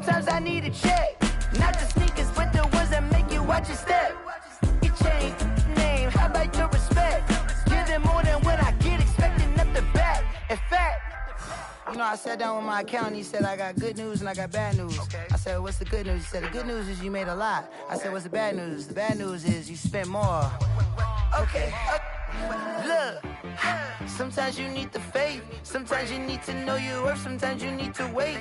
Sometimes I need a check. Not the sneakers, but the ones that make you watch your step. Your chain, name, how about your respect? Give them more than what I get, expecting up the back. In fact, you know, I sat down with my accountant, he said, I got good news and I got bad news. Okay. I said, what's the good news? He said, the good news is you made a lot. I said, what's the bad news? The bad news is you spent more. Okay. Look, sometimes you need the faith. Sometimes you need to know your worth. Sometimes you need to wait.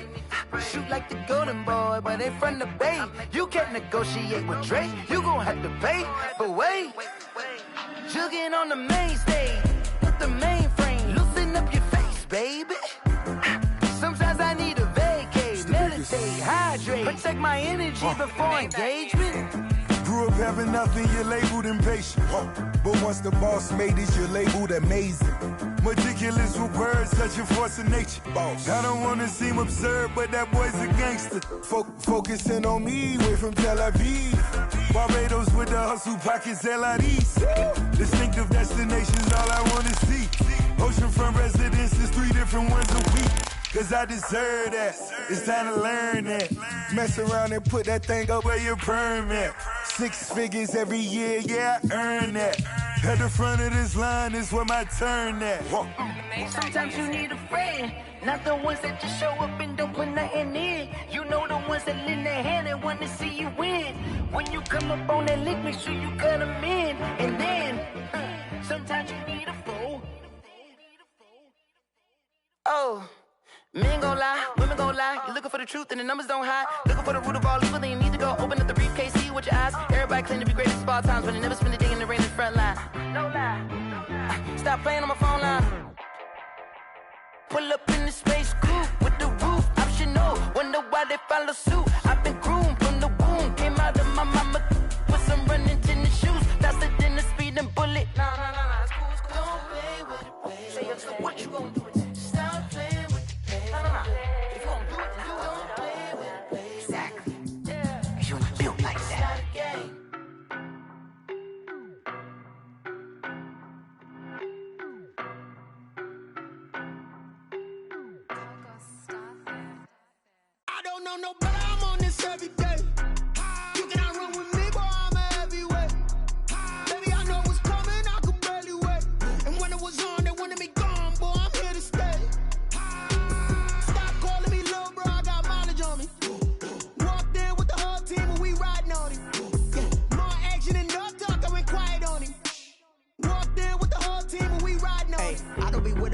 Shoot like the golden boy, but they from the bay. You can't negotiate with Drake. You gon' have to pay. But wait, jugging on the main stage with the mainframe. Loosen up your face, baby. Sometimes I need a vacate, meditate, hydrate, protect my energy before engagement. Grew up having nothing, you're labeled impatient. But once the boss made it, you're labeled amazing. Meticulous with words, such a force of nature. I don't wanna seem absurd, but that boy's a gangster. Focusing on me, way from Tel Aviv. Barbados with the hustle pockets, LIDs. Distinctive destinations, all I wanna see. Oceanfront residences, 3 different ones a week. Cause I deserve that, it's time to learn that. Mess around and put that thing up where your permit. 6 figures every year, yeah, I earn that. At the front of this line is where my turn at. Sometimes you need a friend, not the ones that just show up and don't put nothing in. You know the ones that lend their hand and want to see you win. When you come up on that lick, make sure you cut them in. And then, sometimes you need a fool. Oh. Men gon' lie, women gon' lie. You're looking for the truth and the numbers don't hide. Looking for the root of all evil, then you need to go open up the briefcase, see with your eyes. Everybody claim to be great at all times, but they never spend a day in the rain in the front line. No lie. Stop playing on my phone line. Pull up in the space coupe with the roof optional. Wonder why they follow suit. I've been groomed from the womb. Came out of my mama with some running tennis shoes. Faster than the speeding bullet. Nah, it's cool, it's cool. Don't play with it, baby. Say up, so what you gon' do? Stop playing. If you gon' do it, then you don't play with it, baby. Exactly. Yeah. Cause you ain't built like that. I don't know no better, I'm on this every day. You cannot run with me, boy, I'm a heavyweight. Baby, I know what's coming, I could barely wait. And when it was on, they wanted me gone, boy, I'm here to stay.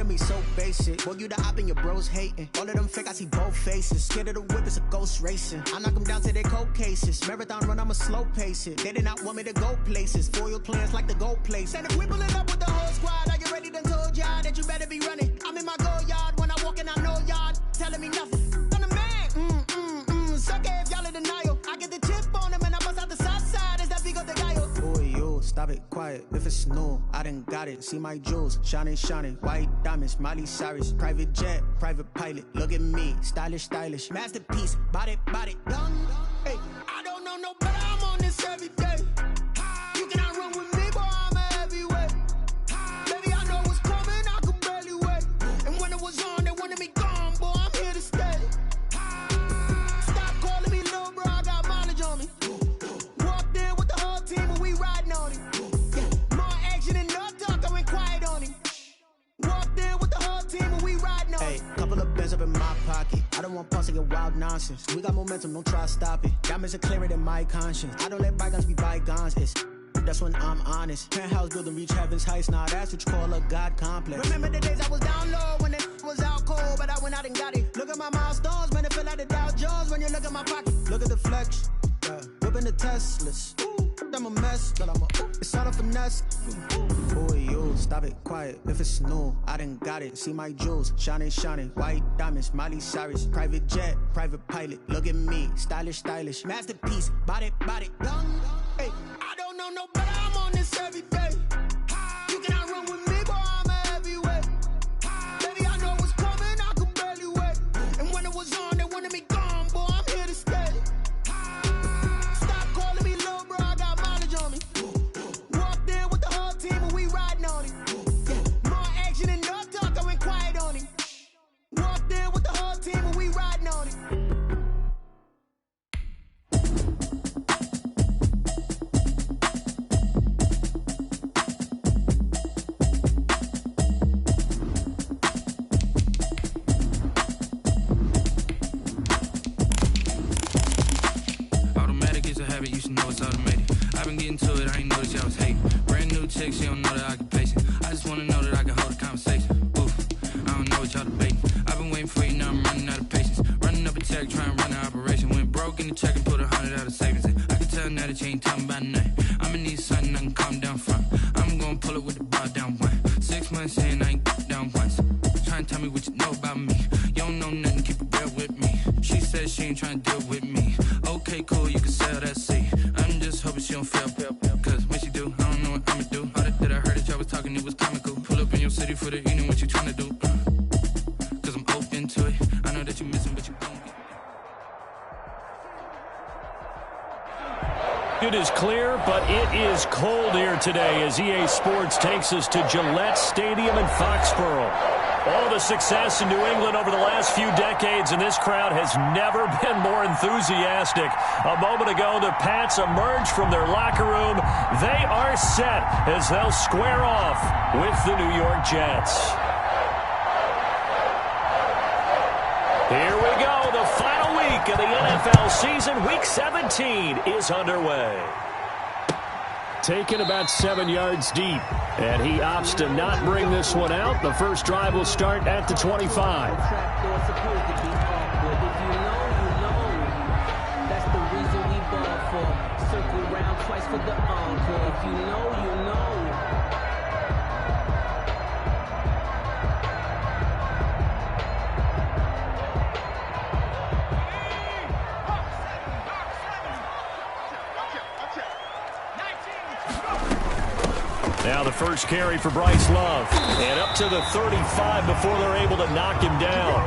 Me so basic. Boy, you the op and your bros hating. All of them fake, I see both faces. Scared of the whip, it's a ghost racing. I knock them down to their cold cases. Marathon run, I'ma slow pace it. They did not want me to go places. Foil plans like the gold place. And if we pulling up with the whole squad, are you ready? Done told y'all that you better be running. I'm in my go yard. When I walk in, I know y'all telling me nothing. I'm the man. Suck it if y'all in denial. I get the chip on them and I bust out the south side. Is that Vigo de Gallo? Boy, yo, stop it, quiet. If it's new, I done got it. See my jewels, shining. White diamonds, Miley Cyrus. Private jet, private pilot. Look at me, stylish. Masterpiece, body, done. Hey, I don't know no better, I'm on this every day. You cannot run with me, boy, I'm a heavyweight. Baby, I know what's coming, I could barely wait. And when it was on, they wanted me gone, boy, I'm here to stay. Stop calling me little bro, I got mileage on me. Walked in with the whole team and we riding on it. More action and no talk, I went quiet on him. Walked in with the whole team and we riding on it. Hey, couple of bands up in my pocket. I don't want pause to get wild nonsense. We got momentum, don't try to stop it. Diamonds are clearer than my conscience. I don't let bygones be bygones. That's when I'm honest. Penthouse building reach heaven's heights. Now that's what you call a God complex. Remember the days I was down low when it was out cold, but I went out and got it. Look at my milestones, man, it feel like the Dow Jones when you look at my pocket. Look at the flex, whipping the Teslas. I'm a mess, but it's all a finesse. Boy, yo, stop it, quiet. If it's new, I done got it. See my jewels, shining. White diamonds, Miley Cyrus. Private jet, private pilot. Look at me, stylish. Masterpiece, body, done. Hey, I don't know no better, I'm on this every day. You cannot run with me, boy, I'm a heavyweight. Baby, I know what's coming, I could barely wait. And when it was on, they wanted me gone, boy, I'm here to stay. Stop calling me little bro, I got mileage on me. Walked in with the whole team and we riding on it. More action and no talk, I went quiet on him. Walked in with the whole team and we riding on it. into it, I ain't know that y'all was hating. Brand new chick, she don't know the occupation. I just wanna know that I can hold a conversation. Oof, I don't know what y'all debating. I've been waiting for you, now I'm running out of patience. Running up a check, trying to run an operation. Went broke in the check and put 100 out of savings in. I can tell now that you ain't talking about nothing. I'ma need something I can calm down front. I'm gonna pull it with the bar down one. 6 months in, I ain't down once. Trying to tell me what you know about me. You don't know nothing, keep it real with me. She said she ain't trying to deal with me. Okay, cool, you can sell that seat. I'm just hoping she don't fail. Cause when she do, I don't know what I'ma do. All that I heard that y'all was talking, it was comical. Pull up in your city for the evening, what you trying to do? Cause I'm open to it. I know that you missing, but you don't get it. It is clear, but it is cold here today as EA Sports takes us to Gillette Stadium in Foxborough. All the success in New England over the last few decades, and this crowd has never been more enthusiastic. A moment ago, the Pats emerged from their locker room. They are set as they'll square off with the New York Jets. Here we go. The final week of the NFL season, Week 17, is underway. Taken about 7 yards deep, and he opts to not bring this one out. The first drive will start at the 25. That's the reason we ball for. Circle round twice for the encore. If you know, you know. Now the first carry for Bryce Love. And up to the 35 before they're able to knock him down.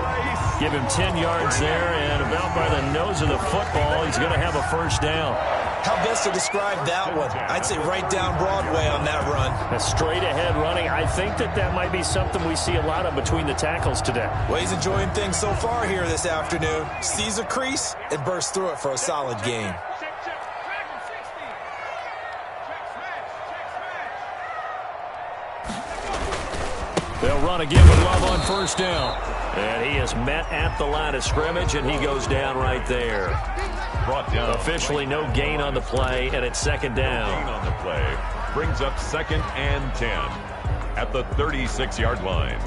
Give him 10 yards there, and about by the nose of the football, he's going to have a first down. How best to describe that one? I'd say right down Broadway on that run. A straight-ahead running. I think that might be something we see a lot of between the tackles today. Well, he's enjoying things so far here this afternoon. Sees a crease and bursts through it for a solid gain. They'll run again with Love on first down. And he is met at the line of scrimmage, and he goes down right there. Brought down. Officially no gain on the play, and it's second down. No gain on the play. Brings up 2nd and 10 at the 36-yard line.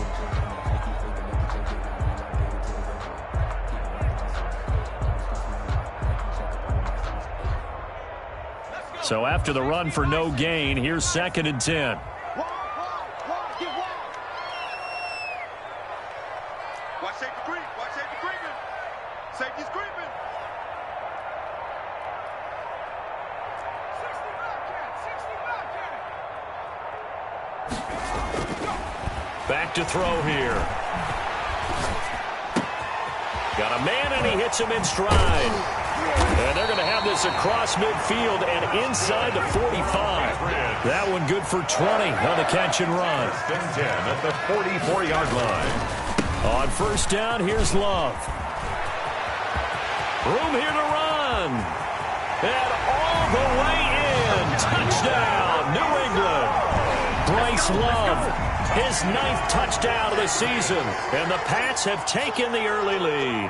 So after the run for no gain, here's 2nd and 10. Back to throw here. Got a man, and he hits him in stride. And they're going to have this across midfield and inside the 45. That one good for 20 on the catch and run. 10 at the 44-yard line. On first down, here's Love. Room here to run. And all the way in. Touchdown, New England. Bryce Love, his 9th touchdown of the season. And the Pats have taken the early lead.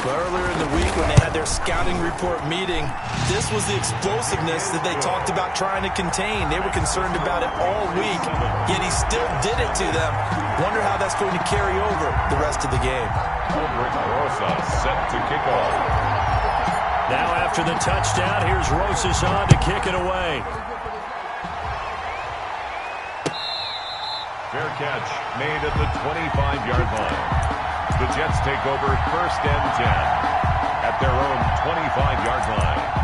Earlier in the week when they had their scouting report meeting, this was the explosiveness that they talked about trying to contain. They were concerned about it all week, yet he still did it to them. Wonder how that's going to carry over the rest of the game. Aldrich Rosa set to kick off. Now after the touchdown, here's Rosas on to kick it away. Fair catch made at the 25-yard line. The Jets take over 1st and 10 at their own 25-yard line.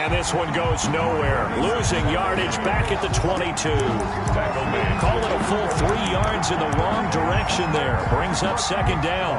This one goes nowhere. Losing yardage back at the 22. Call it a full 3 yards in the wrong direction there. Brings up 2nd down.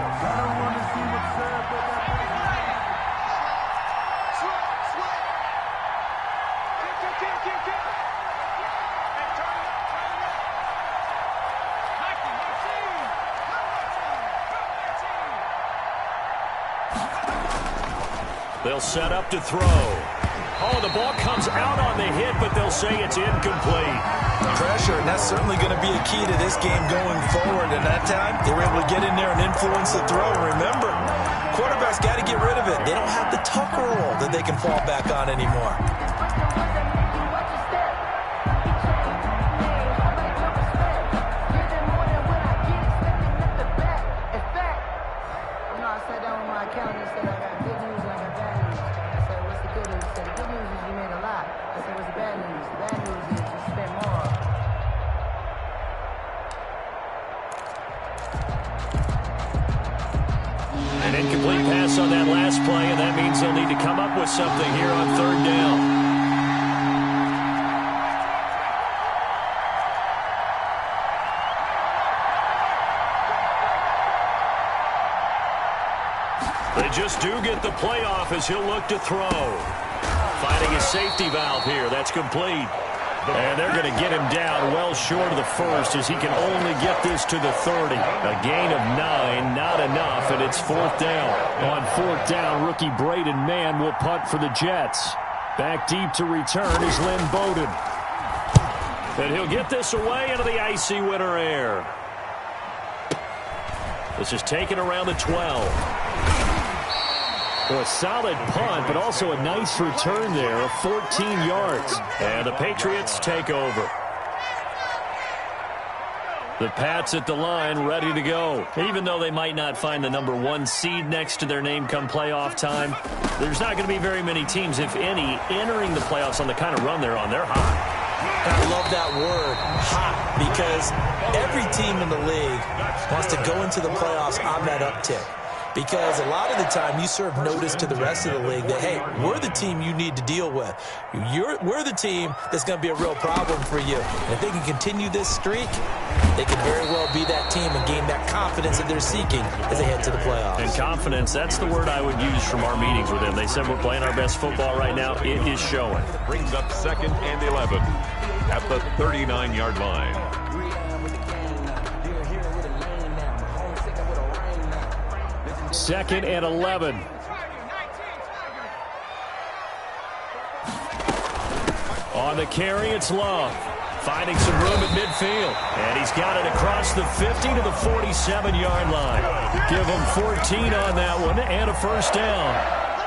They'll set up to throw. Oh, the ball comes out on the hit, but they'll say it's incomplete. Pressure, and that's certainly going to be a key to this game going forward. And that time, they were able to get in there and influence the throw. Remember, quarterbacks got to get rid of it. They don't have the Tucker roll that they can fall back on anymore. An incomplete pass on that last play, and that means they'll need to come up with something here on third down. They just do get the playoff as he'll look to throw. Finding his safety valve here. That's complete. And they're going to get him down well short of the first as he can only get this to the 30. A gain of 9, not enough, and it's fourth down. On fourth down, rookie Braden Mann will punt for the Jets. Back deep to return is Lynn Bowden. And he'll get this away into the icy winter air. This is taken around the 12. Well, a solid punt, but also a nice return there of 14 yards. And the Patriots take over. The Pats at the line, ready to go. Even though they might not find the number 1 seed next to their name come playoff time, there's not going to be very many teams, if any, entering the playoffs on the kind of run they're on. They're hot. I love that word, hot, because every team in the league wants to go into the playoffs on that uptick. Because a lot of the time you serve notice to the rest of the league that, hey, we're the team you need to deal with. We're the team that's going to be a real problem for you. And if they can continue this streak, they could very well be that team and gain that confidence that they're seeking as they head to the playoffs. And confidence, that's the word I would use from our meetings with them. They said we're playing our best football right now. It is showing. Brings up 2nd and 11 at the 39-yard line. Second and 11. On the carry, it's Love. Finding some room at midfield. And he's got it across the 50 to the 47-yard line. Give him 14 on that one and a first down.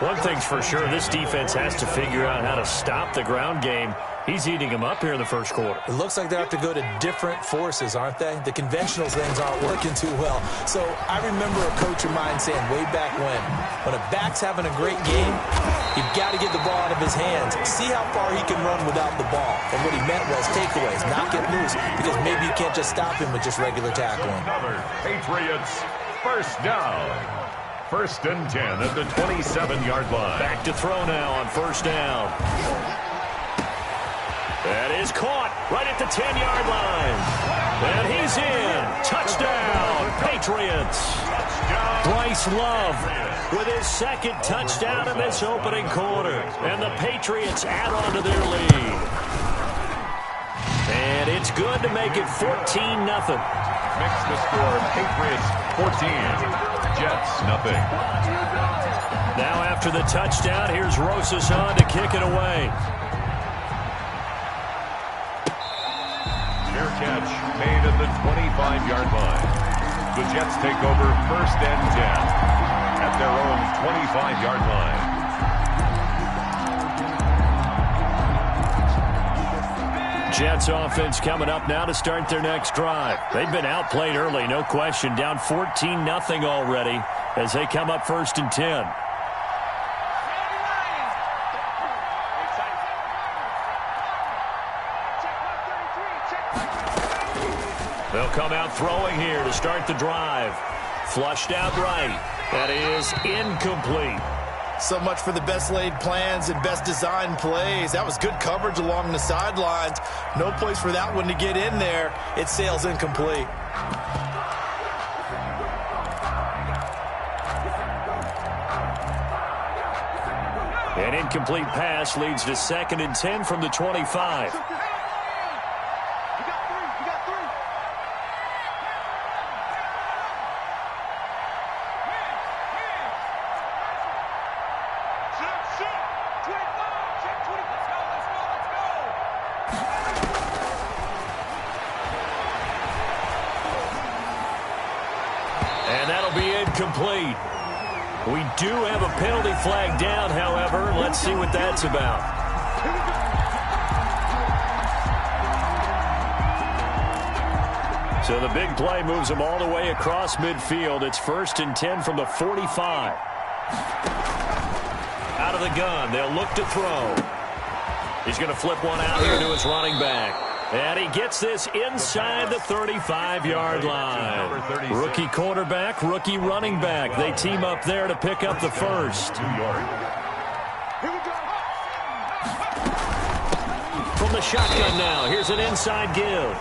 One thing's for sure, this defense has to figure out how to stop the ground game. He's eating them up here in the first quarter. It looks like they have to go to different forces, aren't they? The conventional things aren't working too well. So I remember a coach of mine saying way back when a back's having a great game, you've got to get the ball out of his hands. See how far he can run without the ball. And what he meant was takeaways, not get loose, because maybe you can't just stop him with just regular tackling. Patriots, first down. 1st and 10 at the 27-yard line. Back to throw now on first down. That is caught right at the 10-yard line. And he's in. Touchdown, Patriots. Bryce Love with his second touchdown in this opening quarter. And the Patriots add on to their lead. And it's good to make it 14-0. Makes the score Patriots 14. Jets, nothing. Now after the touchdown, here's Rosas on to kick it away. Fair catch made at the 25-yard line. The Jets take over 1st and 10 at their own 25-yard line. Jets offense coming up now to start their next drive. They've been outplayed early, no question. Down 14-0 already as they come up 1st and 10. They'll come out throwing here to start the drive. Flushed out right. That is incomplete. So much for the best laid plans and best designed plays. That was good coverage along the sidelines. No place for that one to get in there. It sails incomplete. An incomplete pass leads to 2nd and 10 from the 25. That'll be incomplete. We do have a penalty flag down, however. Let's see what that's about. So the big play moves him all the way across midfield. It's 1st and 10 from the 45. Out of the gun. They'll look to throw. He's going to flip one out here to his running back. And he gets this inside the 35-yard line. Rookie quarterback, rookie running back. They team up there to pick up the first. From the shotgun now, here's an inside give.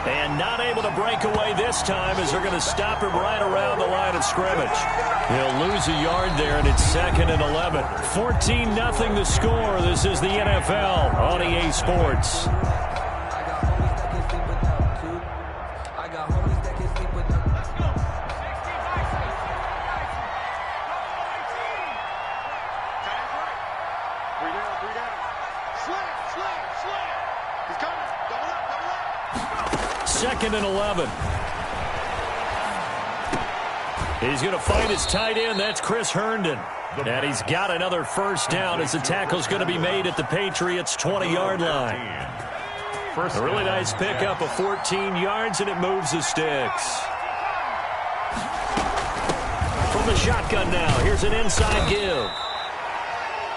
And not able to break away this time as they're going to stop him right around the line of scrimmage. He'll lose a yard there, and it's 2nd and 11. 14-0 the score. This is the NFL on EA Sports. Second and 11. He's going to find his tight end. That's Chris Herndon. And he's got another first down as the tackle's going to be made at the Patriots' 20-yard line. A really nice pickup of 14 yards, and it moves the sticks. From the shotgun now, here's an inside give.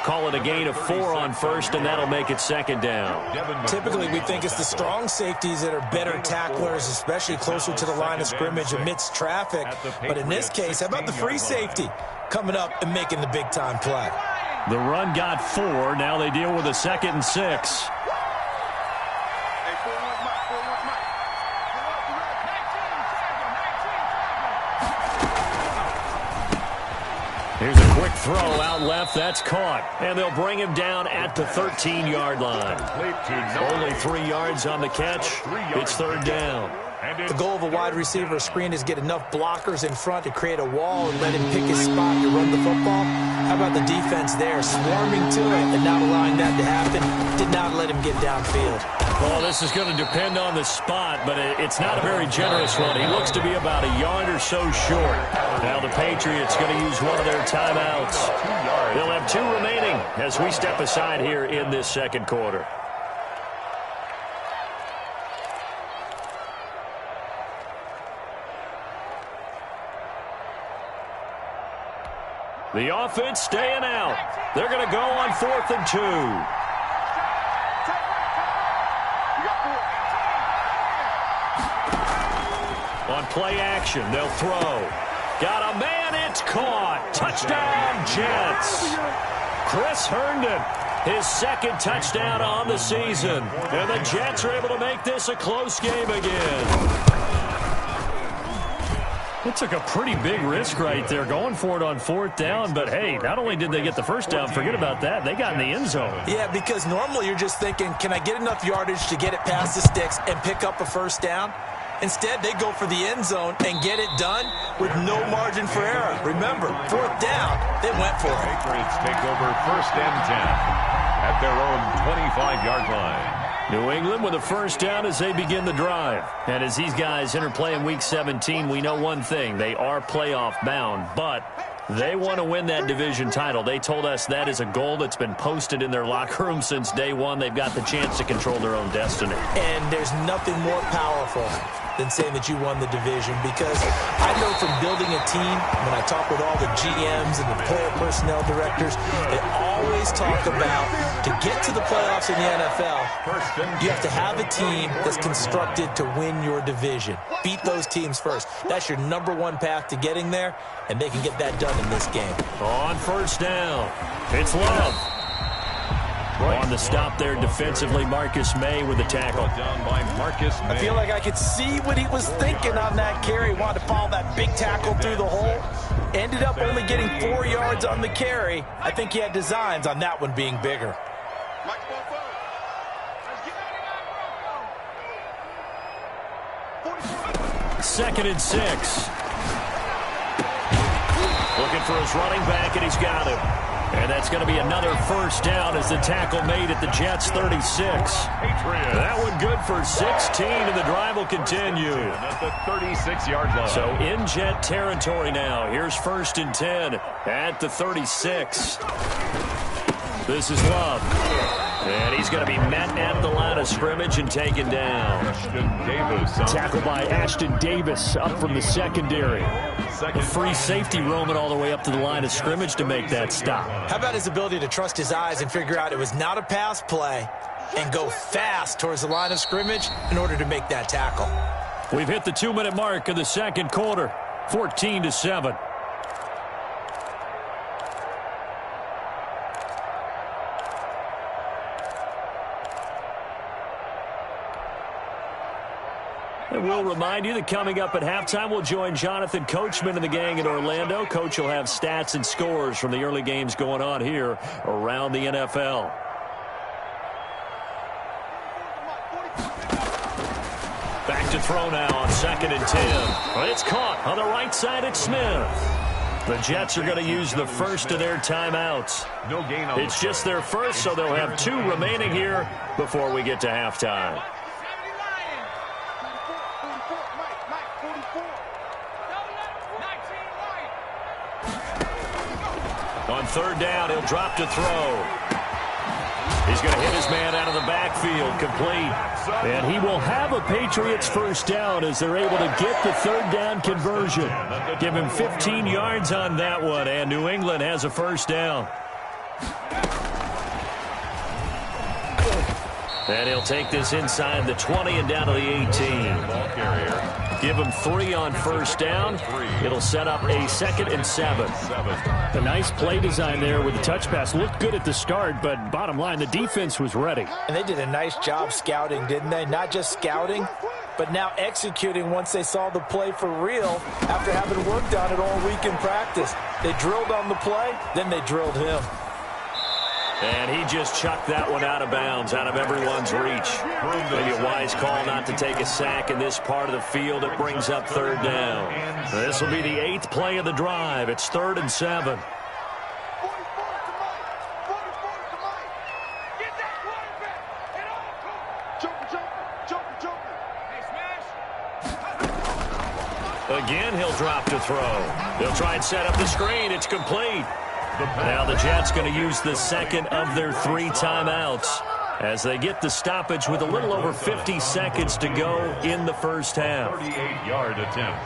Call it a gain of 4 on first, and that'll make it 2nd down. Typically, we think it's the strong safeties that are better tacklers, especially closer to the line of scrimmage amidst traffic. But in this case, how about the free safety coming up and making the big-time play? The run got 4. Now they deal with a 2nd and 6. Here's a quick throw out left. That's caught. And they'll bring him down at the 13-yard line. Only 3 yards on the catch. It's 3rd down. The goal of a wide receiver screen is get enough blockers in front to create a wall and let him pick his spot to run the football. How about the defense there? Swarming to it and not allowing that to happen. Did not let him get downfield. Well, this is going to depend on the spot, but it's not a very generous one. He looks to be about a yard or so short. Now the Patriots going to use one of their timeouts. They'll have 2 remaining as we step aside here in this 2nd quarter. The offense staying out. They're going to go on 4th and 2. On play action, they'll throw. Got a man, it's caught. Touchdown, Jets. Chris Herndon, his 2nd touchdown on the season. And the Jets are able to make this a close game again. It took a pretty big risk right there going for it on 4th down. But, hey, not only did they get the first down, forget about that, they got in the end zone. Yeah, because normally you're just thinking, can I get enough yardage to get it past the sticks and pick up a first down? Instead, they go for the end zone and get it done with no margin for error. Remember, 4th down, they went for it. Patriots take over 1st and 10 at their own 25-yard line. New England with a first down as they begin the drive. And as these guys enter play in Week 17, we know one thing. They are playoff bound, but they want to win that division title. They told us that is a goal that's been posted in their locker room since day one. They've got the chance to control their own destiny. And there's nothing more powerful than saying that you won the division, because I know from building a team, when I talk with all the GMs and the player personnel directors, they always talk about, to get to the playoffs in the NFL, you have to have a team that's constructed to win your division. Beat those teams first. That's your #1 path to getting there, and they can get that done in this game. On first down, it's Love. On the stop there defensively, Marcus May with the tackle. Down by Marcus May. I feel like I could see what he was thinking on that carry. He wanted to follow that big tackle through the hole. Ended up only getting 4 yards on the carry. I think he had designs on that one being bigger. Second and 6. Looking for his running back, and he's got him. And that's going to be another first down as the tackle made at the Jets' 36. That one good for 16, and the drive will continue. At the 36-yard line. So in Jet territory now. Here's 1st and 10 at the 36. This is Love. And he's going to be met at the line of scrimmage and taken down. Tackled by Ashton Davis up from the secondary. A free safety roaming all the way up to the line of scrimmage to make that stop. How about his ability to trust his eyes and figure out it was not a pass play and go fast towards the line of scrimmage in order to make that tackle. We've hit the 2-minute mark of the second quarter, 14-7. And we'll remind you that coming up at halftime, we'll join Jonathan Coachman and the gang in Orlando. Coach will have stats and scores from the early games going on here around the NFL. Back to throw now on 2nd and 10. But it's caught on the right side at Smith. The Jets are going to use the first of their timeouts. No gain on it's just their first, so they'll have 2 remaining here before we get to halftime. On 3rd down, he'll drop to throw. He's going to hit his man out of the backfield, complete. And he will have a Patriots first down as they're able to get the 3rd down conversion. Give him 15 yards on that one, and New England has a first down. And he'll take this inside the 20 and down to the 18. Ball carrier. Give him 3 on first down. It'll set up a 2nd and 7. A nice play design there with the touch pass. Looked good at the start, but bottom line, the defense was ready. And they did a nice job scouting, didn't they? Not just scouting, but now executing once they saw the play for real after having worked on it all week in practice. They drilled on the play, then they drilled him. And he just chucked that one out of bounds, out of everyone's reach. Maybe a wise call not to take a sack in this part of the field. It brings up 3rd down. This will be the 8th play of the drive. It's 3rd and 7. Again, he'll drop to throw. They'll try and set up the screen. It's complete. Now the Jets going to use the 2nd of their 3 timeouts as they get the stoppage with a little over 50 seconds to go in the first half. 38-yard attempt.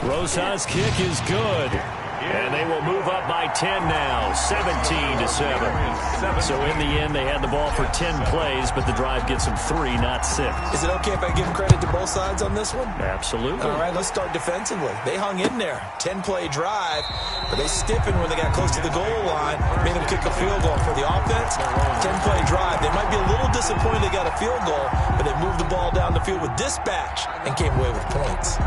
Rosa's kick is good. And they will move up by 10 now, 17-7. So in the end, they had the ball for 10 plays, but the drive gets them 3, not 6. Is it okay if I give credit to both sides on this one? Absolutely. All right, let's start defensively. They hung in there. 10-play drive, but they stiffened when they got close to the goal line, made them kick a field goal. For the offense, 10-play drive. They might be a little disappointed they got a field goal, but they moved the ball down the field with dispatch and came away with points.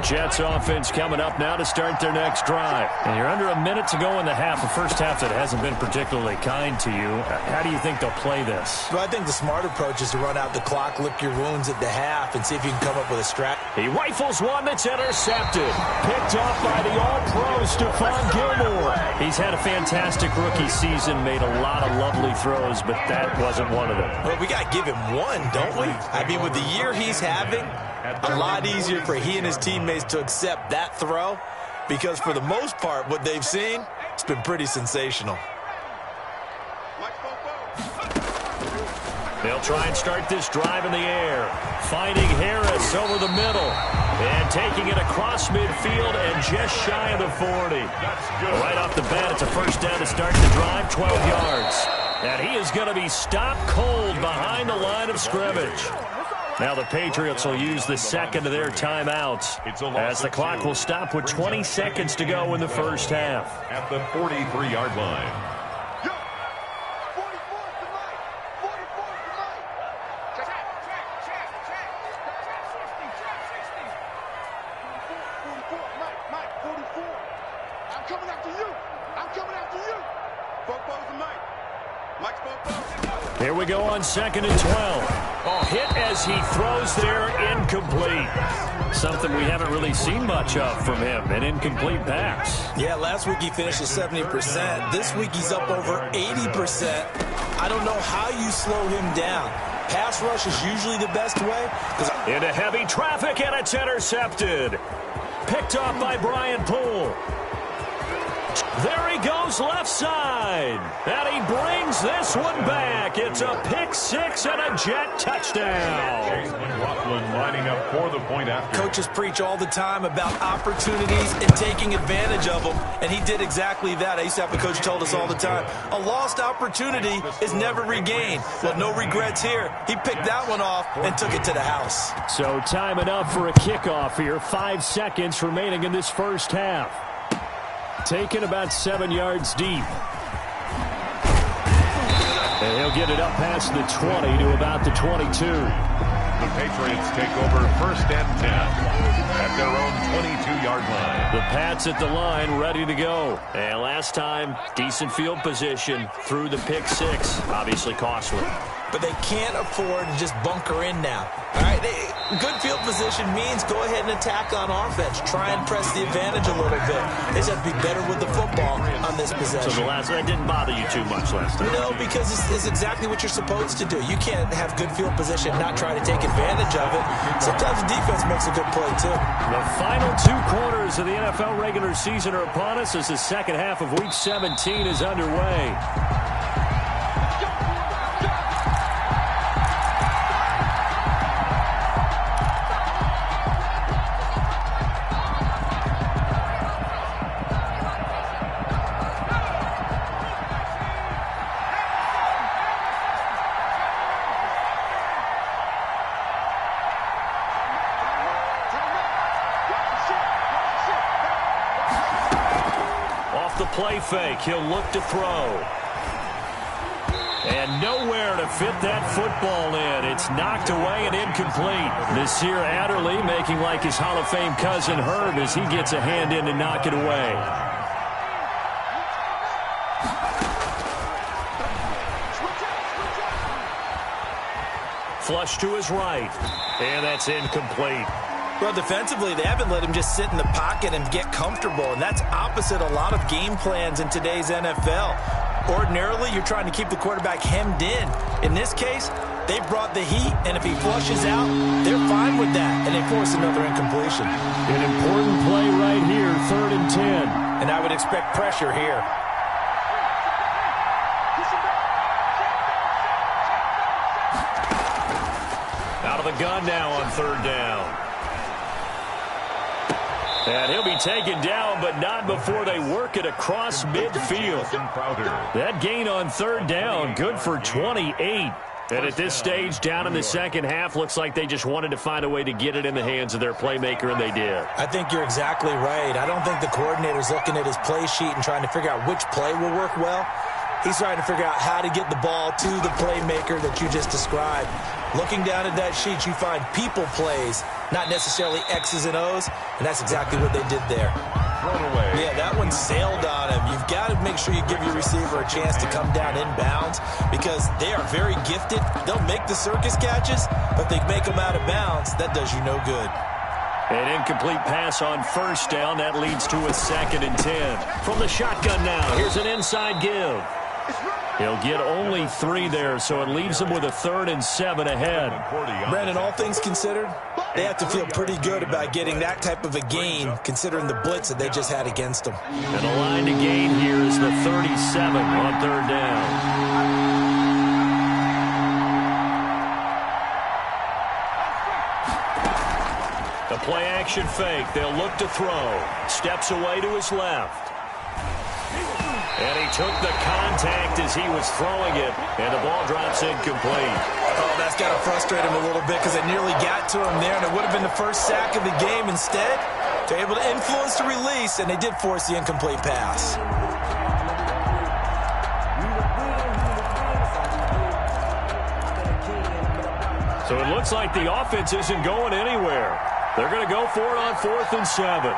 Jets offense coming up now to start their next drive. And you're under a minute to go in the half, a first half that hasn't been particularly kind to you. How do you think they'll play this? Well, I think the smart approach is to run out the clock, lick your wounds at the half, and see if you can come up with a strat. He rifles one that's intercepted. Picked off by the all-pro Stephon Gilmore. He's had a fantastic rookie season, made a lot of lovely throws, but that wasn't one of them. Well, we got to give him one, don't we? I mean, with the year he's having, a lot easier for he and his teammates to accept that throw, because for the most part, what they've seen, it's been pretty sensational. They'll try and start this drive in the air, finding Harris over the middle and taking it across midfield and just shy of the 40. Right off the bat, it's a first down to start the drive, 12 yards. And he is going to be stopped cold behind the line of scrimmage. Now the Patriots will use the 2nd of their timeouts as the clock will stop with 20 seconds to go in the first half. At the 43-yard line. Here we go on 2nd and 12. Oh, hit as he throws there, incomplete. Something we haven't really seen much of from him, an incomplete pass. Yeah, last week he finished at 70%. This week he's up over 80%. I don't know how you slow him down. Pass rush is usually the best way. Into heavy traffic, and it's intercepted. Picked off by Brian Poole. There he goes left side. And he brings this one back. It's a pick six and a Jet touchdown. McLaughlin lining up for the point after. Coaches preach all the time about opportunities and taking advantage of them, and he did exactly that. I used to have a coach told us all the time, a lost opportunity is never regained. Well, no regrets here. He picked that one off and took it to the house. So time enough for a kickoff here. 5 seconds remaining in this first half. Taken about 7 yards deep. And he'll get it up past the 20 to about the 22. The Patriots take over 1st and 10 at their own 22-yard line. The Pats at the line, ready to go. And last time, decent field position through the pick six. Obviously costly. But they can't afford to just bunker in now. All right, good field position means go ahead and attack on offense. Try and press the advantage a little bit. They just have to be better with the football on this possession. So that didn't bother you too much last time? No, because it's exactly what you're supposed to do. You can't have good field position and not try to take advantage of it. Sometimes the defense makes a good play, too. The final 2 quarters of the NFL regular season are upon us as the second half of Week 17 is underway. Play fake. He'll look to throw. And nowhere to fit that football in. It's knocked away and incomplete. Nasir Adderley making like his Hall of Fame cousin Herb as he gets a hand in to knock it away. Flush to his right. And that's incomplete. Well, defensively, they haven't let him just sit in the pocket and get comfortable, and that's opposite a lot of game plans in today's NFL. Ordinarily, you're trying to keep the quarterback hemmed in. In this case, they brought the heat, and if he flushes out, they're fine with that, and they force another incompletion. An important play right here, 3rd and 10. And I would expect pressure here. Out of the gun now on 3rd down. And he'll be taken down, but not before they work it across midfield. That gain on 3rd down, good for 28. And at this stage, down in the second half, looks like they just wanted to find a way to get it in the hands of their playmaker, and they did. I think you're exactly right. I don't think the coordinator's looking at his play sheet and trying to figure out which play will work well. He's trying to figure out how to get the ball to the playmaker that you just described. Looking down at that sheet, you find people plays, not necessarily X's and O's, and that's exactly what they did there. Thrown away. Yeah, that one sailed on him. You've got to make sure you give your receiver a chance to come down inbounds because they are very gifted. They'll make the circus catches, but they make them out of bounds. That does you no good. An incomplete pass on 1st down. That leads to a 2nd and 10. From the shotgun now, here's an inside give. He'll get only 3 there, so it leaves him with a 3rd and 7 ahead. Brandon, all things considered, they have to feel pretty good about getting that type of a gain, considering the blitz that they just had against them. And the line to gain here is the 37 on 3rd down. The play action fake. They'll look to throw. Steps away to his left. And he took the contact as he was throwing it, and the ball drops incomplete. Oh, that's got to frustrate him a little bit because it nearly got to him there, and it would have been the first sack of the game. Instead, they're able to influence the release, and they did force the incomplete pass. So it looks like the offense isn't going anywhere. They're going to go for it on 4th and 7.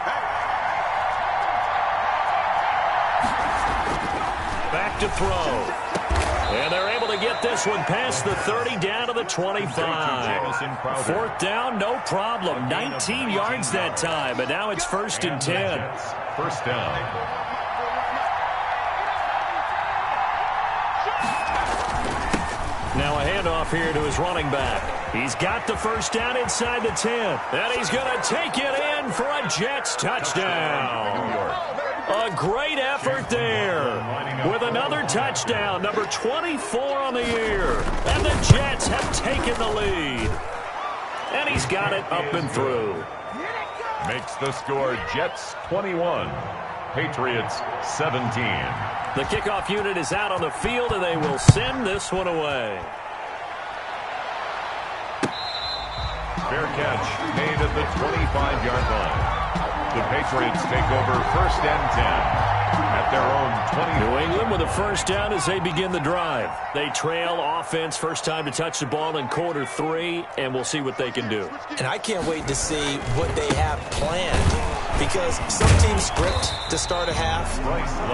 Back to throw. And they're able to get this one past the 30 down to the 25. Fourth down, no problem. 19 yards that time, but now it's 1st and 10. First down. Now a handoff here to his running back. He's got the first down inside the 10. And he's going to take it in for a Jets touchdown. A great effort there with another touchdown, number 24 on the year. And the Jets have taken the lead. And he's got it up and through. Makes the score Jets 21, Patriots 17. The kickoff unit is out on the field, and they will send this one away. Fair catch made at the 25-yard line. The Patriots take over 1st and 10 at their own 20. New England with a first down as they begin the drive. They trail offense, first time to touch the ball in quarter 3, and we'll see what they can do. And I can't wait to see what they have planned, because some teams script to start a half.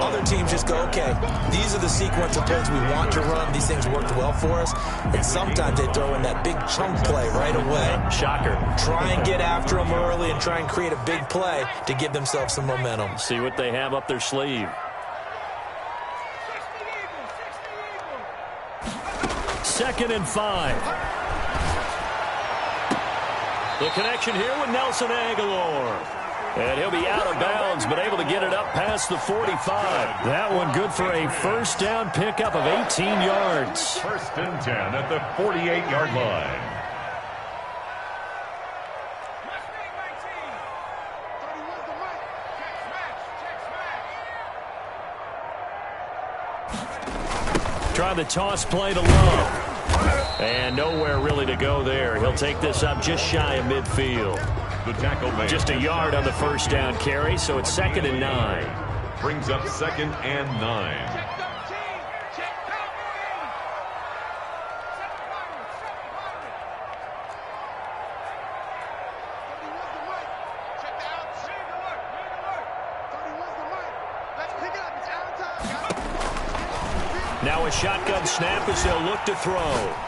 Other teams just go, okay, these are the sequence of plays we want to run. These things worked well for us. And sometimes they throw in that big chunk play right away. Shocker. Try and get after them early and try and create a big play to give themselves some momentum. See what they have up their sleeve. 2nd and 5. The connection here with Nelson Aguilar. And he'll be out of bounds, but able to get it up past the 45. That one good for a first down pickup of 18 yards. 1st and 10 at the 48-yard line. Try the toss play to Love. And nowhere really to go there. He'll take this up just shy of midfield. The tackle made. Just a yard on the first down carry, so it's 2nd and 9. Brings up 2nd and 9. Now a shotgun snap as they'll look to throw.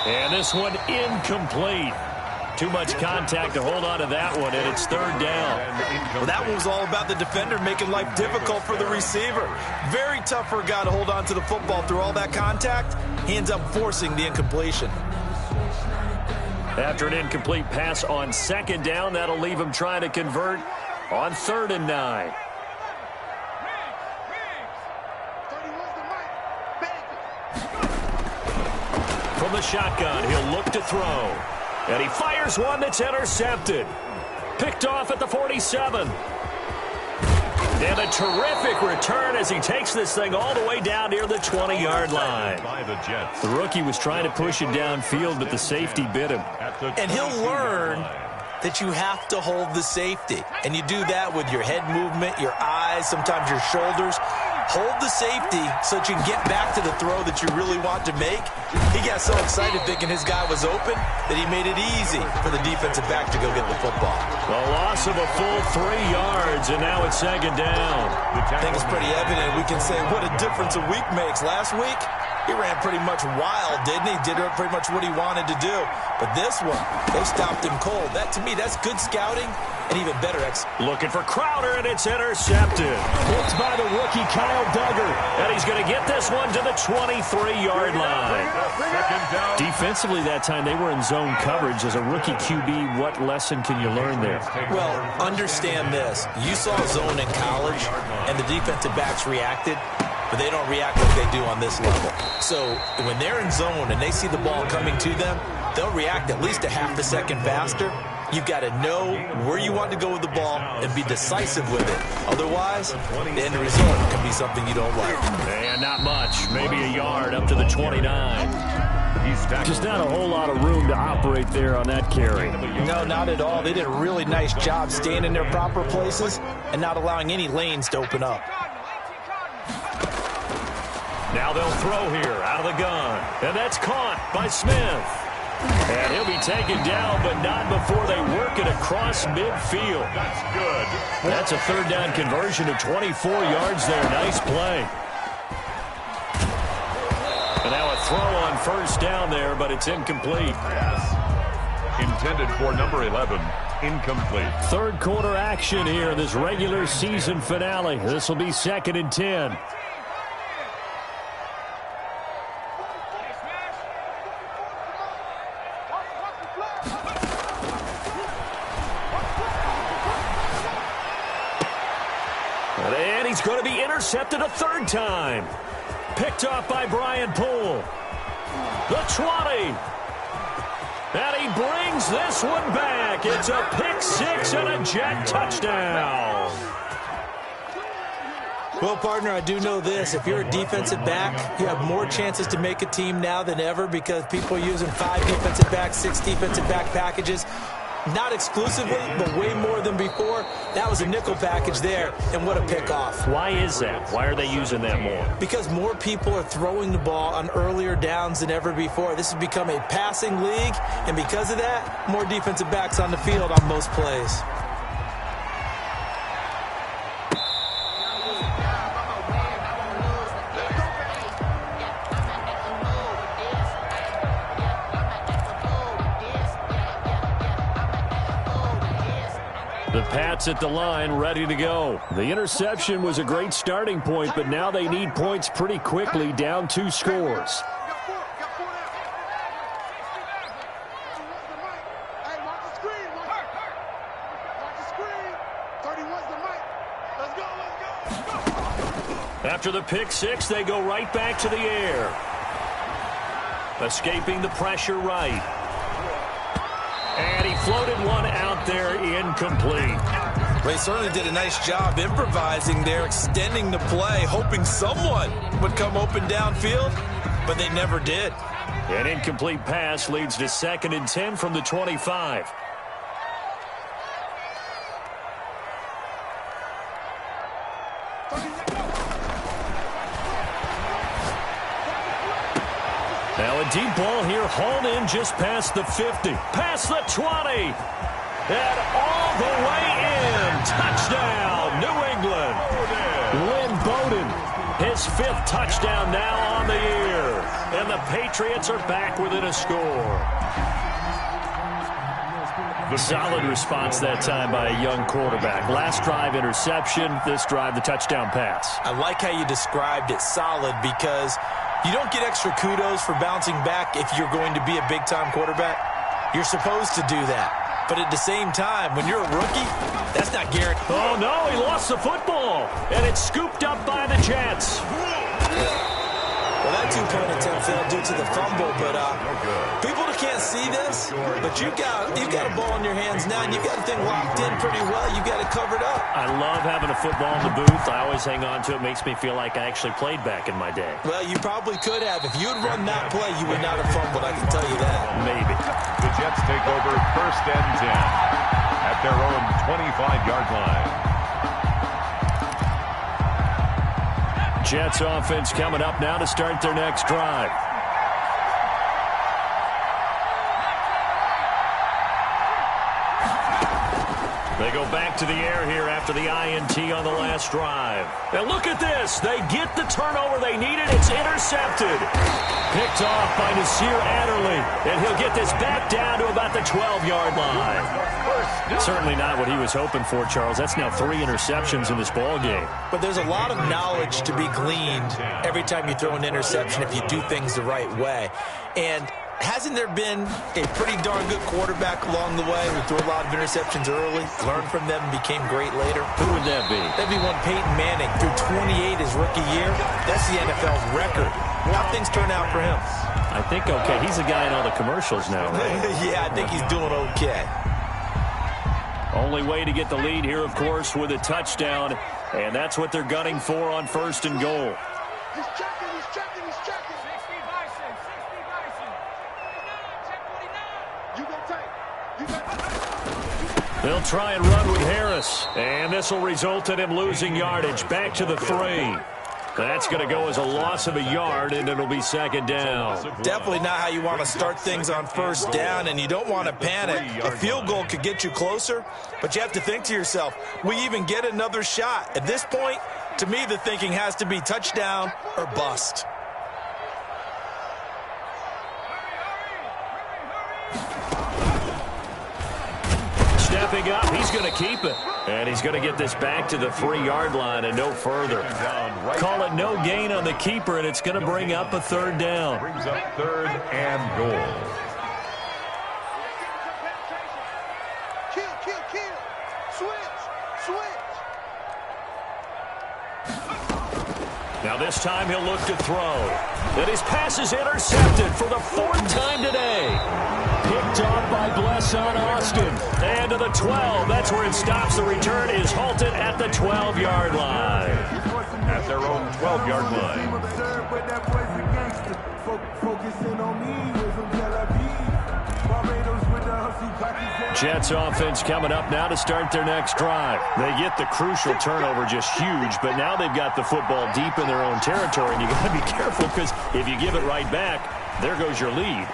And this one incomplete. Too much contact to hold on to that one, and it's 3rd down. Well, that one was all about the defender making life difficult for the receiver. Very tough for a guy to hold on to the football through all that contact. He ends up forcing the incompletion. After an incomplete pass on 2nd down, that'll leave him trying to convert on 3rd and 9. From the shotgun, he'll look to throw. And he fires one that's intercepted. Picked off at the 47. And a terrific return as he takes this thing all the way down near the 20-yard line. By the Jets. The rookie was trying to push it downfield, but the safety bit him. And he'll learn that you have to hold the safety. And you do that with your head movement, your eyes, sometimes your shoulders. Hold the safety so that you can get back to the throw that you really want to make. He got so excited thinking his guy was open that he made it easy for the defensive back to go get the football. A loss of a full 3 yards, and now it's 2nd down. I think it's pretty evident. We can say what a difference a week makes. Last week, he ran pretty much wild, didn't he? Did pretty much what he wanted to do. But this one, they stopped him cold. That, to me, that's good scouting and even better Looking for Crowder, and it's intercepted. It's by the rookie Kyle Duggar. And he's going to get this one to the 23-yard line. Defensively that time, they were in zone coverage. As a rookie QB, what lesson can you learn there? Well, understand this. You saw zone in college, and the defensive backs reacted, but they don't react like they do on this level. So when they're in zone and they see the ball coming to them, they'll react at least a half a second faster. You've got to know where you want to go with the ball and be decisive with it. Otherwise, the end result can be something you don't like. And not much. Maybe a yard up to the 29. Just not a whole lot of room to operate there on that carry. No, not at all. They did a really nice job staying in their proper places and not allowing any lanes to open up. Now they'll throw here out of the gun. And that's caught by Smith. And he'll be taken down, but not before they work it across midfield. That's good. That's a 3rd down conversion of 24 yards there. Nice play. throw on first down there, but it's incomplete. Pass intended for number 11, incomplete. Third quarter action here in this regular season finale. This will be 2nd and 10. And he's going to be intercepted a third time. Picked off by Brian Poole. The 20. And he brings this one back. It's a pick six and a Jet touchdown. Well, partner, I do know this. If you're a defensive back, you have more chances to make a team now than ever because people are using 5 defensive backs, 6 defensive back packages. Not exclusively, but way more than before. That was a nickel package there, and what a pickoff. Why is that? Why are they using that more? Because more people are throwing the ball on earlier downs than ever before. This has become a passing league, and because of that, more defensive backs on the field on most plays. The Pats at the line, ready to go. The interception was a great starting point, but now they need points pretty quickly, down 2 scores. After the pick six, they go right back to the air. Escaping the pressure right. And he floated one out there, incomplete. They certainly did a nice job improvising there, extending the play, hoping someone would come open downfield, but they never did. An incomplete pass leads to 2nd and 10 from the 25. Now a deep ball here, hauled in just past the 50, past the 20, and all the way in. Touchdown, New England. Lynn Bowden, his 5th touchdown now on the year. And the Patriots are back within a score. Solid response that time by a young quarterback. Last drive interception, this drive the touchdown pass. I like how you described it, solid, because you don't get extra kudos for bouncing back if you're going to be a big-time quarterback. You're supposed to do that. But at the same time, when you're a rookie, that's not guaranteed. Oh, no, he lost the football, and it's scooped up by the Jets. Well, that 2-point attempt failed due to the fumble, but people can't see this, but you've got a ball in your hands now, and you've got the thing locked in pretty well. You've got it covered up. I love having a football in the booth. I always hang on to it. Makes me feel like I actually played back in my day. Well, you probably could have. If you had run that play, you would not have fumbled, I can tell you that. Maybe. The Jets take over 1st and 10 at their own 25-yard line. Jets offense coming up now to start their next drive. They go back to the air here after the INT on the last drive. And look at this. They get the turnover they needed. It's intercepted. Picked off by Nasir Adderley. And he'll get this back down to about the 12-yard line. Certainly not what he was hoping for, Charles. That's now 3 interceptions in this ball game. But there's a lot of knowledge to be gleaned every time you throw an interception if you do things the right way. And hasn't there been a pretty darn good quarterback along the way who threw a lot of interceptions early, learned from them, and became great later? Who would that be? That'd be one Peyton Manning, threw 28 his rookie year. That's the NFL's record. How things turn out for him? I think okay. He's the guy in all the commercials now, right? Yeah, I think he's doing okay. Only way to get the lead here, of course, with a touchdown, and that's what they're gunning for on 1st and goal. He's checking, he's checking, he's checking. 60 Bison, 60 Bison. Check 49. You gonna take. They'll try and run with Harris, and this will result in him losing yardage. Back to the 3. That's going to go as a loss of a yard, and it'll be 2nd down. Definitely not how you want to start things on 1st down, and you don't want to panic. A field goal could get you closer, but you have to think to yourself, we even get another shot. At this point, to me, the thinking has to be touchdown or bust. stepping up. He's going to keep it. And he's going to get this back to the 3-yard line and no further. Call it no gain on the keeper, and it's going to bring up a 3rd down. Brings up 3rd and goal. Kill. Switch. Now this time he'll look to throw. And his pass is intercepted for the 4th time today. Picked off by Blesson Austin. And to the 12. That's where it stops. The return is halted at the 12-yard line. At their own 12-yard line. Jets offense coming up now to start their next drive. They get the crucial turnover, just huge, but now they've got the football deep in their own territory, and you got to be careful because if you give it right back, there goes your lead.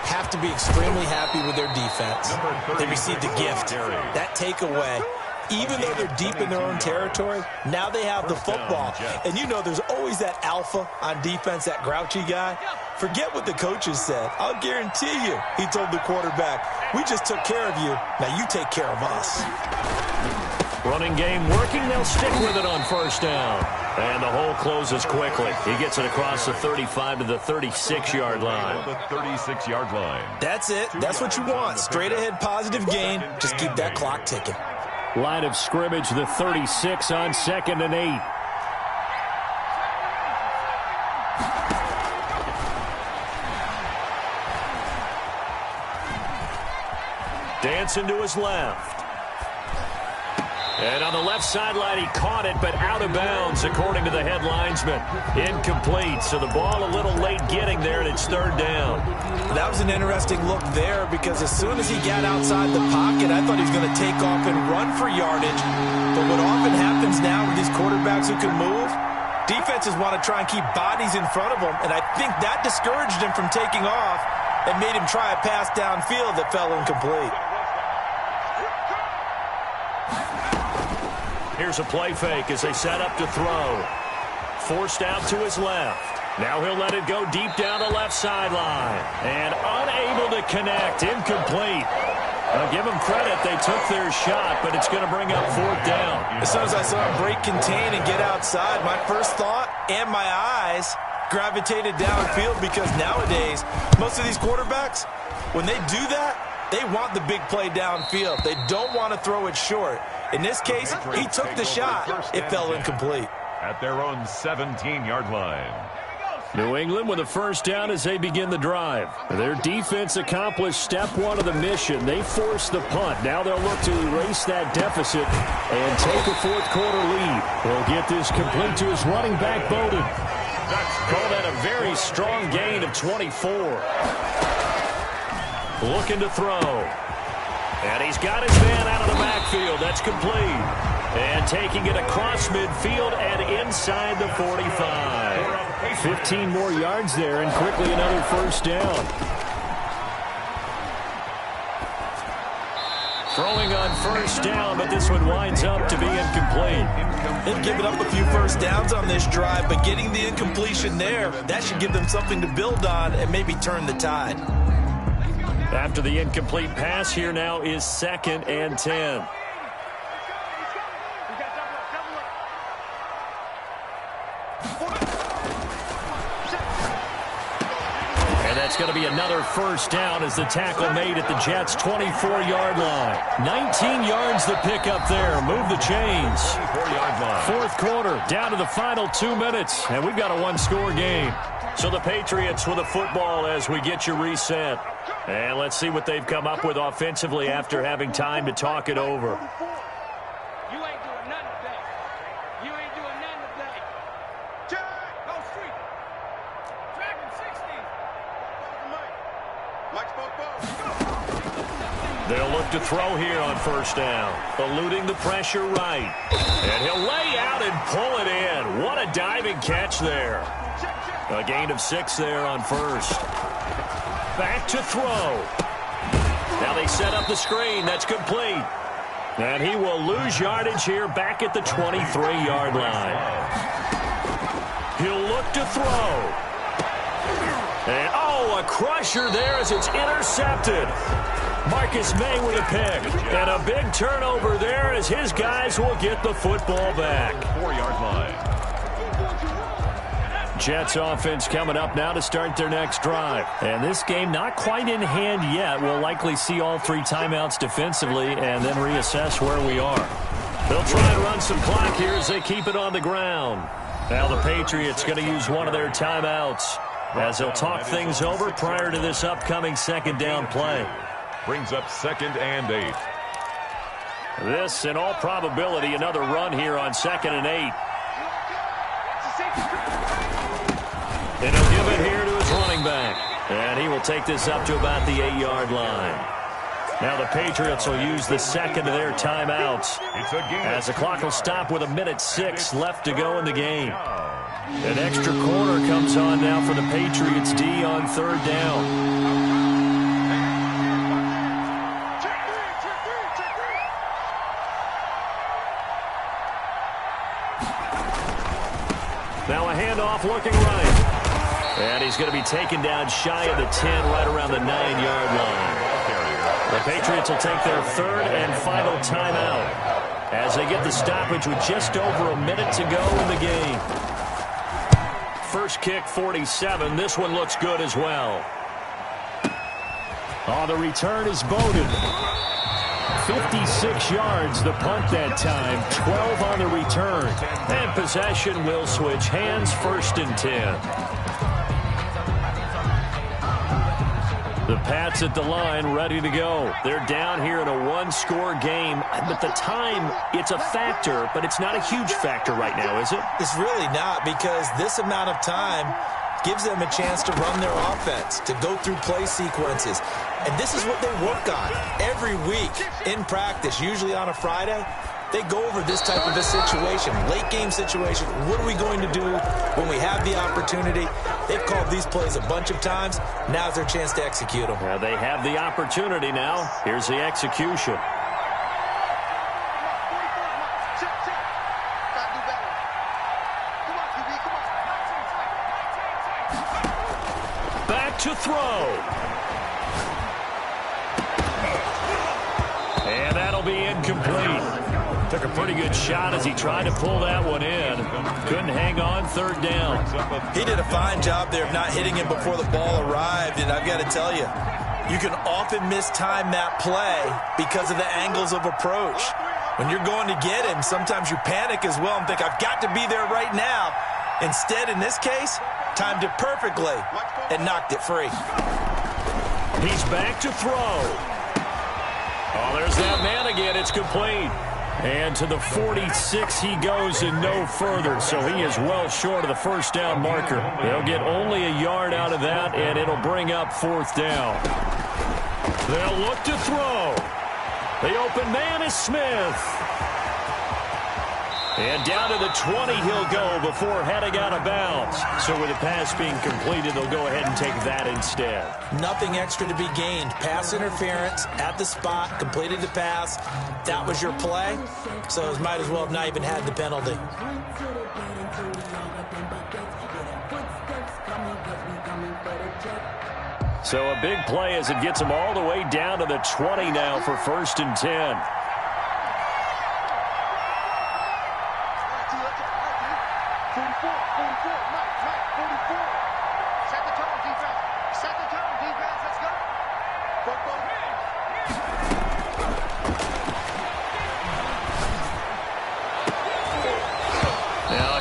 Have to be extremely happy with their defense. They received a gift. That takeaway, even though they're deep in their own territory, now they have the football. And you know there's always that alpha on defense, that grouchy guy. Forget what the coaches said. I'll guarantee you, he told the quarterback, we just took care of you. Now you take care of us. Running game working. They'll stick with it on 1st down. And the hole closes quickly. He gets it across the 35 to the 36-yard line. The 36-yard line. That's it. That's what you want. Straight ahead positive gain. Just keep that clock ticking. Line of scrimmage, the 36 on 2nd and 8. Dancing to his left. And on the left sideline, he caught it, but out of bounds, according to the head linesman. Incomplete, so the ball a little late getting there, and it's 3rd down. That was an interesting look there because as soon as he got outside the pocket, I thought he was going to take off and run for yardage. But what often happens now with these quarterbacks who can move, defenses want to try and keep bodies in front of them, and I think that discouraged him from taking off and made him try a pass downfield that fell incomplete. Here's a play fake as they set up to throw. Forced out to his left. Now he'll let it go deep down the left sideline. And unable to connect. Incomplete. I'll give them credit. They took their shot, but it's going to bring up 4th down. As soon as I saw him break contain and get outside, my first thought and my eyes gravitated downfield because nowadays, most of these quarterbacks, when they do that, they want the big play downfield. They don't want to throw it short. In this case, he took the shot. It fell incomplete. At their own 17-yard line. New England with a 1st down as they begin the drive. Their defense accomplished step 1 of the mission. They forced the punt. Now they'll look to erase that deficit and take a 4th quarter lead. They'll get this complete to his running back, Bowden. Call that a very strong gain of 24. Looking to throw. And he's got his man out of the backfield. That's complete. And taking it across midfield and inside the 45. 15 more yards there and quickly another 1st down. Throwing on 1st down, but this one winds up to be incomplete. They've given up a few 1st downs on this drive, but getting the incompletion there, that should give them something to build on and maybe turn the tide. After the incomplete pass, here now is 2nd and 10. And that's going to be another 1st down as the tackle made at the Jets' 24-yard line. 19 yards the pickup there. Move the chains. 4th quarter, down to the final 2 minutes, and we've got a 1-score game. So the Patriots with the football as we get you reset. And let's see what they've come up with offensively after having time to talk it over. You ain't doing nothing today. You ain't doing nothing today. Check. Go street. Dragon 60. Mike spoke ball. They'll look to throw here on 1st down. Eluding the pressure right. And he'll lay out and pull it in. What a diving catch there. A gain of 6 there on 1st. Back to throw. Now they set up the screen. That's complete. And he will lose yardage here back at the 23-yard line. He'll look to throw. And, oh, a crusher there as it's intercepted. Marcus May with a pick. And a big turnover there as his guys will get the football back. 4-yard line. Jets offense coming up now to start their next drive. And this game not quite in hand yet. We'll likely see all 3 timeouts defensively and then reassess where we are. They'll try and run some clock here as they keep it on the ground. Now the Patriots going to use one of their timeouts as they'll talk things over prior to this upcoming second down play. Brings up 2nd and 8. This, in all probability, another run here on 2nd and 8. And he'll give it here to his running back. And he will take this up to about the 8-yard line. Now the Patriots will use the second of their timeouts as the clock will stop with 1:06 left to go in the game. An extra corner comes on now for the Patriots D on 3rd down. Now a handoff looking right. And he's going to be taken down shy of the 10 right around the 9-yard line. The Patriots will take their 3rd and final timeout as they get the stoppage with just over a minute to go in the game. First kick, 47. This one looks good as well. Oh, the return is Bowden. 56 yards the punt that time, 12 on the return. And possession will switch hands, 1st and 10. The Pats at the line, ready to go. They're down here in a 1-score game. But the time, it's a factor, but it's not a huge factor right now, is it? It's really not, because this amount of time gives them a chance to run their offense, to go through play sequences. And this is what they work on every week in practice, usually on a Friday. They go over this type of a situation, late game situation. What are we going to do when we have the opportunity? They've called these plays a bunch of times. Now's their chance to execute them. Well, they have the opportunity now. Here's the execution. Back to throw. And that'll be incomplete. Took a pretty good shot as he tried to pull that one in. Couldn't hang on, 3rd down. He did a fine job there of not hitting him before the ball arrived. And I've got to tell you, you can often mistime that play because of the angles of approach. When you're going to get him, sometimes you panic as well and think, I've got to be there right now. Instead, in this case, timed it perfectly and knocked it free. He's back to throw. Oh, there's that man again. It's complete. And to the 46 he goes and no further, so he is well short of the 1st down marker. They'll get only a yard out of that, and it'll bring up 4th down. They'll look to throw. The open man is Smith. And down to the 20 he'll go before heading out of bounds. So with the pass being completed, they'll go ahead and take that instead. Nothing extra to be gained. Pass interference at the spot, completed the pass. That was your play, so it might as well have not even had the penalty. So a big play as it gets them all the way down to the 20 now for 1st and 10.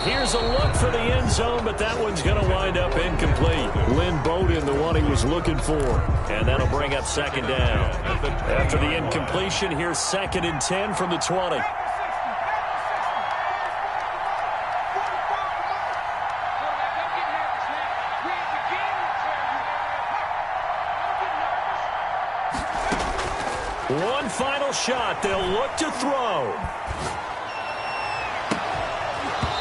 Here's a look for the end zone, but that one's going to wind up incomplete. Lynn Bowden, the one he was looking for. And that'll bring up 2nd down. After the incompletion, here's 2nd and 10 from the 20. One final shot. They'll look to throw.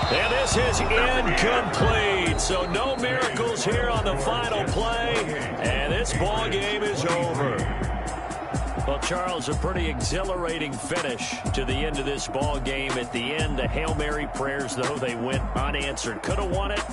And this is incomplete. So no miracles here on the final play. And this ball game is over. Well, Charles, a pretty exhilarating finish to the end of this ball game. At the end, the Hail Mary prayers, though, they went unanswered. Could have won it.